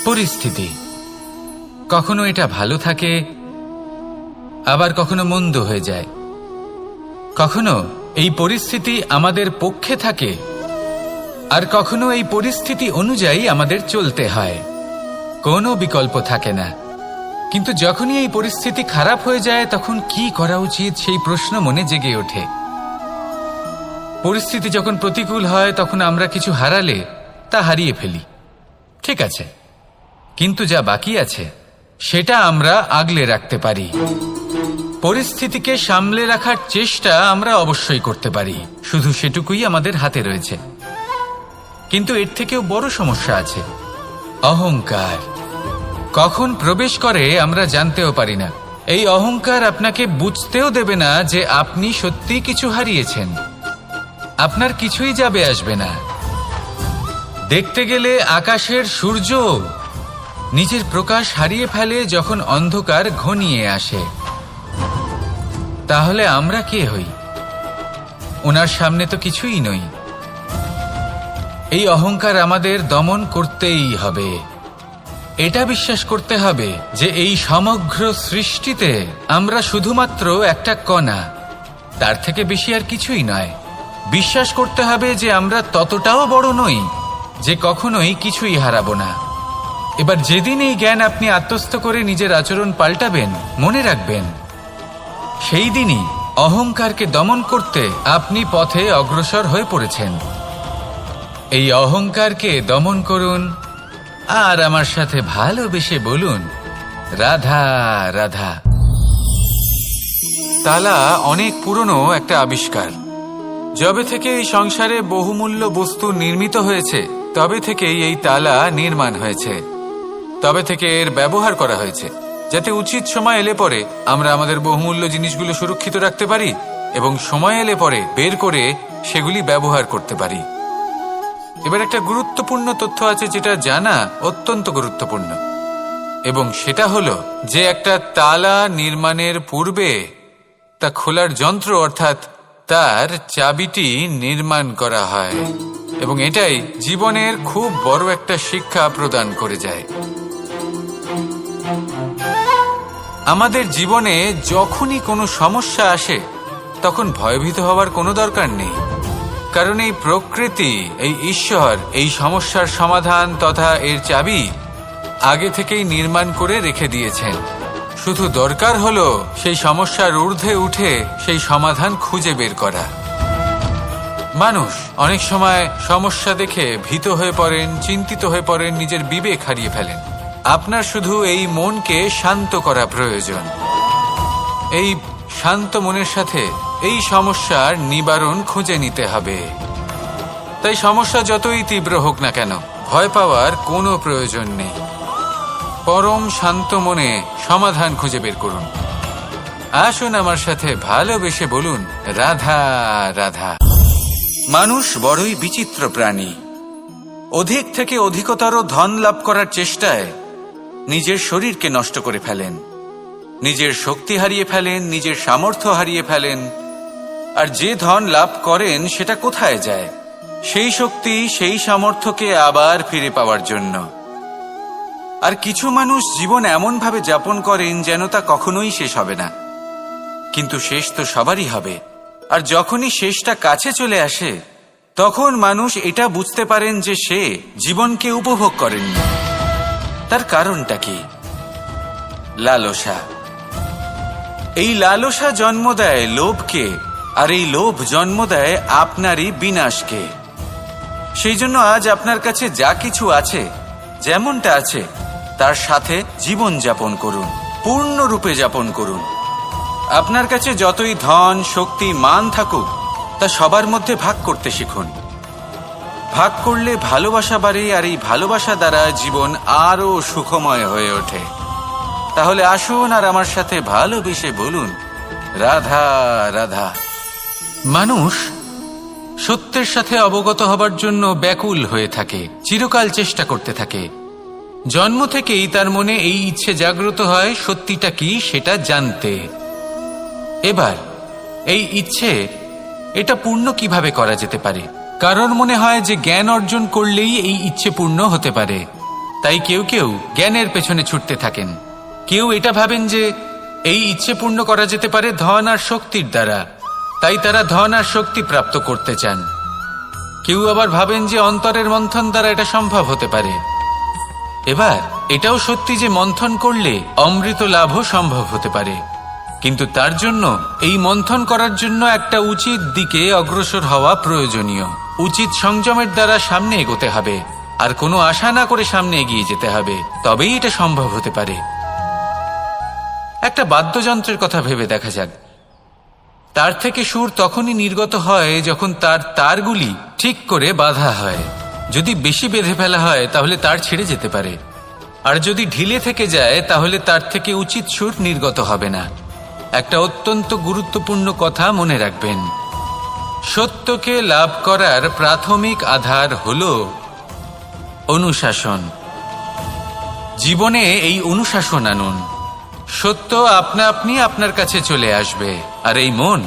পরিস্থিতি কখনো এটা ভালো থাকে, আবার কখনো মন্দ হয়ে যায়। কখনো এই পরিস্থিতি আমাদের পক্ষে থাকে, আর কখনো এই পরিস্থিতি অনুযায়ী আমাদের চলতে হয়। কোনো বিকল্প থাকে না। কিন্তু যখনই এই পরিস্থিতি খারাপ হয়ে যায় তখন কি করা উচিত সেই প্রশ্ন মনে জেগে ওঠে। পরিস্থিতি যখন প্রতিকূল হয় তখন আমরা কিছু হারালে তা হারিয়ে ফেলি, ঠিক আছে, কিন্তু যা বাকি আছে সেটা আমরা আগলে রাখতে পারি। পরিস্থিতিকে সামলে রাখার চেষ্টা আমরা অবশ্যই করতে পারি, শুধু সেটুকুই আমাদের হাতে রয়েছে। কিন্তু এর থেকেও বড় সমস্যা আছে, অহংকার। কখন প্রবেশ করে আমরা জানতেও পারি না। এই অহংকার আপনাকে বুঝতেও দেবে না যে আপনি সত্যি কিছু হারিয়েছেন। আপনার কিছুই যাবে আসবে না। দেখতে গেলে আকাশের সূর্য নিজের প্রকাশ হারিয়ে ফেলে যখন অন্ধকার ঘনিয়ে আসে। তাহলে আমরা কে হই? ওনার সামনে তো কিছুই নই। এই অহংকার আমাদের দমন করতেই হবে। এটা বিশ্বাস করতে হবে যে এই সমগ্র সৃষ্টিতে আমরা শুধুমাত্র একটা কণা, তার থেকে বেশি আর কিছুই নয়। বিশ্বাস করতে হবে যে আমরা ততটাও বড় নই যে কখনোই কিছুই হারাবো না। এবার যেদিন এই জ্ঞান আপনি আত্মস্থ করে নিজের আচরণ পাল্টাবেন, মনে রাখবেন সেই দিনই অহংকারকে দমন করতে আপনি পথে অগ্রসর হয়ে পড়েছেন। এই অহংকারকে দমন করুন আর আমার সাথে ভালোবেসে বলুন, রাধা রাধা। তালা অনেক পুরনো একটা আবিষ্কার। যবে থেকে এই সংসারে বহুমূল্য বস্তু নির্মিত হয়েছে তবে থেকেই এই তালা নির্মাণ হয়েছে। তবে থেকে এর ব্যবহার করা হয়েছে যাতে উচিত সময় এলে পরে আমরা আমাদের বহুমূল্য জিনিসগুলো সুরক্ষিত রাখতে পারি এবং সময় এলে পরে বের করে সেগুলি ব্যবহার করতে পারি। এবার একটা গুরুত্বপূর্ণ তথ্য আছে যেটা জানা অত্যন্ত গুরুত্বপূর্ণ, এবং সেটা হলো যে একটা তালা নির্মাণের পূর্বে তা খোলার যন্ত্র অর্থাৎ তার চাবিটি নির্মাণ করা হয়, এবং এটাই জীবনের খুব বড় একটা শিক্ষা প্রদান করে যায়। আমাদের জীবনে যখনই কোনো সমস্যা আসে তখন ভয়ভীত হওয়ার কোনো দরকার নেই, কারণ এই প্রকৃতি, এই ঈশ্বর এই সমস্যার সমাধান তথা এর চাবি আগে থেকেই নির্মাণ করে রেখে দিয়েছেন। শুধু দরকার হলো সেই সমস্যার ঊর্ধ্বে উঠে সেই সমাধান খুঁজে বের করা। মানুষ অনেক সময় সমস্যা দেখে ভীত হয়ে পড়েন, চিন্তিত হয়ে পড়েন, নিজের বিবেক হারিয়ে ফেলেন। আপনার শুধু এই মনকে শান্ত করা প্রয়োজন। এই শান্ত মনের সাথে এই সমস্যার নিবারণ খুঁজে নিতে হবে। তাই সমস্যা যতই তীব্র হোক না কেন ভয় পাওয়ার কোনো প্রয়োজন নেই। পরম শান্ত মনে সমাধান খুঁজে বের করুন। আসুন আমার সাথে ভালোবেসে বলুন, রাধা রাধা। মানুষ বড়ই বিচিত্র প্রাণী। অধিক থেকে অধিকতর ধন লাভ করার চেষ্টায় নিজের শরীরকে নষ্ট করে ফেলেন, নিজের শক্তি হারিয়ে ফেলেন, নিজের সামর্থ্য হারিয়ে ফেলেন। আর যে ধন লাভ করেন সেটা কোথায় যায়? সেই শক্তি, সেই সামর্থ্যকে আবার ফিরে পাওয়ার জন্য। আর কিছু মানুষ জীবন এমনভাবে যাপন করেন যেন তা কখনোই শেষ হবে না, কিন্তু শেষ তো সবারই হবে। আর যখনই শেষটা কাছে চলে আসে তখন মানুষ এটা বুঝতে পারেন যে সে জীবনকে উপভোগ করেননি। তার কারণটা কি? লালসা। এই লালসা জন্ম দেয় লোভকে, আর এই লোভ জন্ম দেয় আপনারই বিনাশকে। সেই জন্য আজ আপনার কাছে যা কিছু আছে, যেমনটা আছে তার সাথে জীবন যাপন করুন, পূর্ণরূপে যাপন করুন। আপনার কাছে যতই ধন, শক্তি, মান থাকুক তা সবার মধ্যে ভাগ করতে শিখুন। ভাগ করলে ভালোবাসা বাড়ে, আর এই ভালোবাসা দ্বারা জীবন আরো সুখময় হয়ে ওঠে। তাহলে আসুন আর আমার সাথে ভালোবেসে বলুন, রাধা রাধা। মানুষ সত্যের সাথে অবগত হবার জন্য ব্যাকুল হয়ে থাকে, চিরকাল চেষ্টা করতে থাকে। জন্ম থেকেই তার মনে এই ইচ্ছে জাগ্রত হয় সত্যিটা কি সেটা জানতে। এবার এই ইচ্ছে এটা পূর্ণ কিভাবে করা যেতে পারে? কারণ মনে হয় যে জ্ঞান অর্জন করলেই এই ইচ্ছে পূর্ণ হতে পারে। তাই কেউ কেউ জ্ঞানের পেছনে ছুটতে থাকেন। কেউ এটা ভাবেন যে এই ইচ্ছে পূর্ণ করা যেতে পারে ধন আর শক্তির দ্বারা, তাই তারা ধন আর শক্তি প্রাপ্ত করতে চান। কেউ আবার ভাবেন যে অন্তরের মন্থন দ্বারা এটা সম্ভব হতে পারে। এবার এটাও সত্যি যে মন্থন করলে অমৃত লাভও সম্ভব হতে পারে, কিন্তু তার জন্য এই মন্থন করার জন্য একটা উচিত দিকে অগ্রসর হওয়া প্রয়োজনীয়। উচিত সংযমের দ্বারা সামনে এগোতে হবে, আর কোনো আশা না করে সামনে এগিয়ে যেতে হবে, তবেই এটা সম্ভব হতে পারে। একটা বাদ্যযন্ত্রের কথা ভেবে দেখা যাক। তার থেকে সুর তখনই নির্গত হয় যখন তার তারগুলি ঠিক করে বাঁধা হয়। যদি বেশি বেঁধে ফেলা হয় তাহলে তার ছিঁড়ে যেতে পারে, আর যদি ঢিলে থেকে যায় তাহলে তার থেকে উচিত সুর নির্গত হবে না। একটা অত্যন্ত গুরুত্বপূর্ণ কথা মনে রাখবেন, সত্যকে লাভ করার প্রাথমিক আধার হল অনুশাসন। জীবনে এই অনুশাসন আনুন, সত্য আপনা আপনি আপনার কাছে চলে আসবে, আর এই মন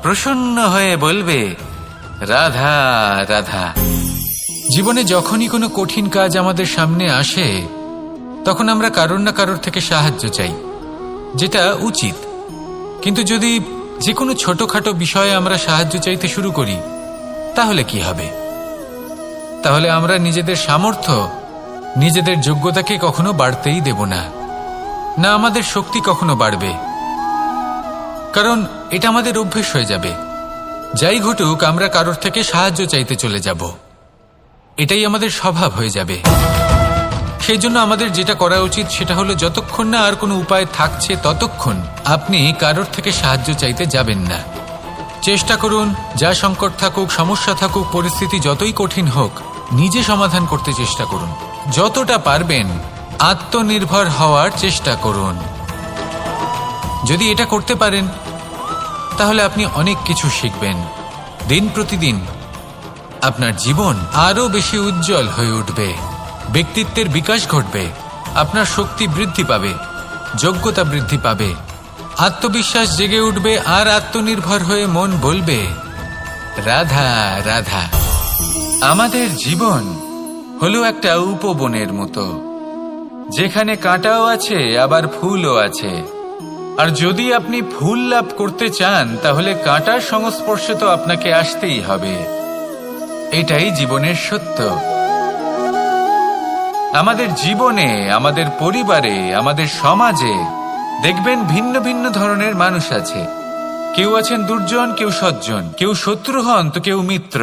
প্রসন্ন হয়ে বলবে রাধা রাধা। জীবনে যখনই কোনো কঠিন কাজ আমাদের সামনে আসে তখন আমরা কারোর না কারোর থেকে সাহায্য চাই, যেটা উচিত। কিন্তু যদি যে কোনো ছোটখাটো বিষয়ে আমরা সাহায্য চাইতে শুরু করি তাহলে কি হবে? তাহলে আমরা নিজেদের সামর্থ্য, নিজেদের যোগ্যতাকে কখনো বাড়তেই দেব না, না আমাদের শক্তি কখনো বাড়বে, কারণ এটা আমাদের অভ্যেস হয়ে যাবে। যাই ঘটুক আমরা কারোর থেকে সাহায্য চাইতে চলে যাব, এটাই আমাদের স্বভাব হয়ে যাবে। সেই জন্য আমাদের যেটা করা উচিত সেটা হলো যতক্ষণ না আর কোনো উপায় থাকছে ততক্ষণ আপনি কারোর থেকে সাহায্য চাইতে যাবেন না। চেষ্টা করুন, যা সংকট থাকুক, সমস্যা থাকুক, পরিস্থিতি যতই কঠিন হোক, নিজে সমাধান করতে চেষ্টা করুন। যতটা পারবেন আত্মনির্ভর হওয়ার চেষ্টা করুন। যদি এটা করতে পারেন তাহলে আপনি অনেক কিছু শিখবেন। দিন প্রতিদিন আপনার জীবন আরো বেশি উজ্জ্বল হয়ে উঠবে, ব্যক্তিত্বের বিকাশ ঘটবে, আপনার শক্তি বৃদ্ধি পাবে, যোগ্যতা বৃদ্ধি পাবে, আত্মবিশ্বাস জেগে উঠবে, আর আত্মনির্ভর হয়ে মন বলবে রাধা রাধা। আমাদের জীবন হলো একটা উপবনের মতো, যেখানে কাঁটাও আছে আবার ফুলও আছে। আর যদি আপনি ফুল লাভ করতে চান তাহলে কাঁটার সংস্পর্শে তো আপনাকে আসতেই হবে। এটাই জীবনের সত্য। আমাদের জীবনে, আমাদের পরিবারে, আমাদের সমাজে দেখবেন ভিন্ন ভিন্ন ধরনের মানুষ আছে। কেউ আছেন দুর্জন, কেউ সজ্জন, কেউ শত্রু হন তো কেউ মিত্র।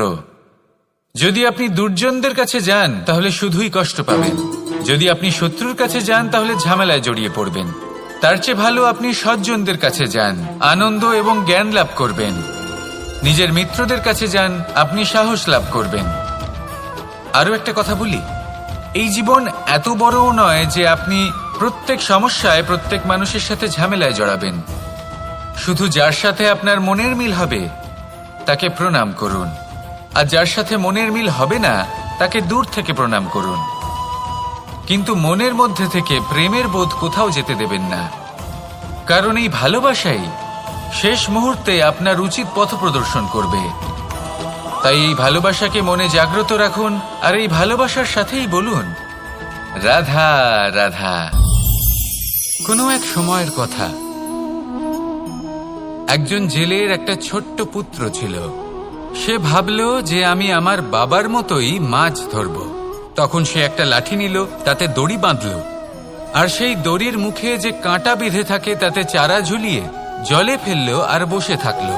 যদি আপনি দুর্জনদের কাছে যান তাহলে শুধুই কষ্ট পাবেন, যদি আপনি শত্রুর কাছে যান তাহলে ঝামেলায় জড়িয়ে পড়বেন। তার চেয়ে ভালো আপনি সজ্জনদের কাছে যান, আনন্দ এবং জ্ঞান লাভ করবেন। নিজের মিত্রদের কাছে যান, আপনি সাহস লাভ করবেন। আরও একটা কথা বলি, এই জীবন এত বড়ও নয় যে আপনি প্রত্যেক সমস্যায় প্রত্যেক মানুষের সাথে ঝামেলায় জড়াবেন। শুধু যার সাথে আপনার মনের মিল হবে তাকে প্রণাম করুন, আর যার সাথে মনের মিল হবে না তাকে দূর থেকে প্রণাম করুন। কিন্তু মনের মধ্যে থেকে প্রেমের বোধ কোথাও যেতে দেবেন না, কারণ এই ভালোবাসাই শেষ মুহূর্তে আপনার উচিত পথ প্রদর্শন করবে। তাই এই ভালোবাসাকে মনে জাগ্রত রাখুন, আর এই ভালোবাসার সাথেই বলুন রাধা রাধা। কোনো এক সময়ের কথা, একজন জেলের একটা ছোট্ট পুত্র ছিল। সে ভাবল যে আমি আমার বাবার মতোই মাছ ধরব। তখন সে একটা লাঠি নিল, তাতে দড়ি বাঁধল, আর সেই দড়ির মুখে যে কাঁটা বেঁধে থাকে তাতে চারা ঝুলিয়ে জলে ফেলল আর বসে থাকলো।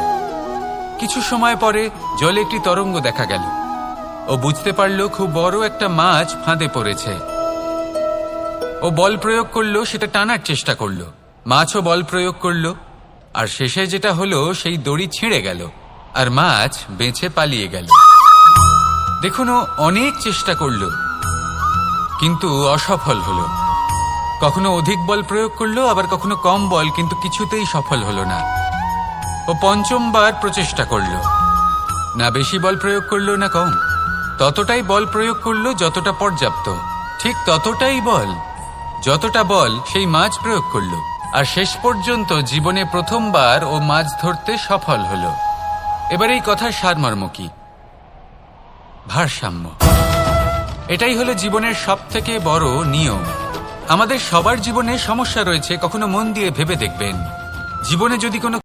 কিছু সময় পরে জলে একটি তরঙ্গ দেখা গেল। ও বুঝতে পারল খুব বড় একটা মাছ ফাঁদে পড়েছে। ও বল প্রয়োগ করলো, সেটা টানার চেষ্টা করলো, মাছও বল প্রয়োগ করলো, আর শেষে যেটা হলো সেই দড়ি ছিঁড়ে গেল আর মাছ বেঁচে পালিয়ে গেল। দেখুন, ও অনেক চেষ্টা করলো কিন্তু অসফল হলো। কখনো অধিক বল প্রয়োগ করলো, আবার কখনো কম বল, কিন্তু কিছুতেই সফল হলো না। ও পঞ্চমবার প্রচেষ্টা করলো, না বেশি বল প্রয়োগ করলো না কম, ততটাই বল প্রয়োগ করলো যতটা পর্যাপ্ত, ঠিক ততটাই বল, যতটা বল সেই মাছ প্রয়োগ করলো। আর শেষ পর্যন্ত জীবনে প্রথমবার ও মাছ ধরতে সফল হলো। এবার এই কথার সারমর্ম কি? ভারসাম্য। এটাই হলো জীবনের সবথেকে বড় নিয়ম। আমাদের সবার জীবনে সমস্যা রয়েছে, কখনো মন দিয়ে ভেবে দেখবেন জীবনে যদি কোনো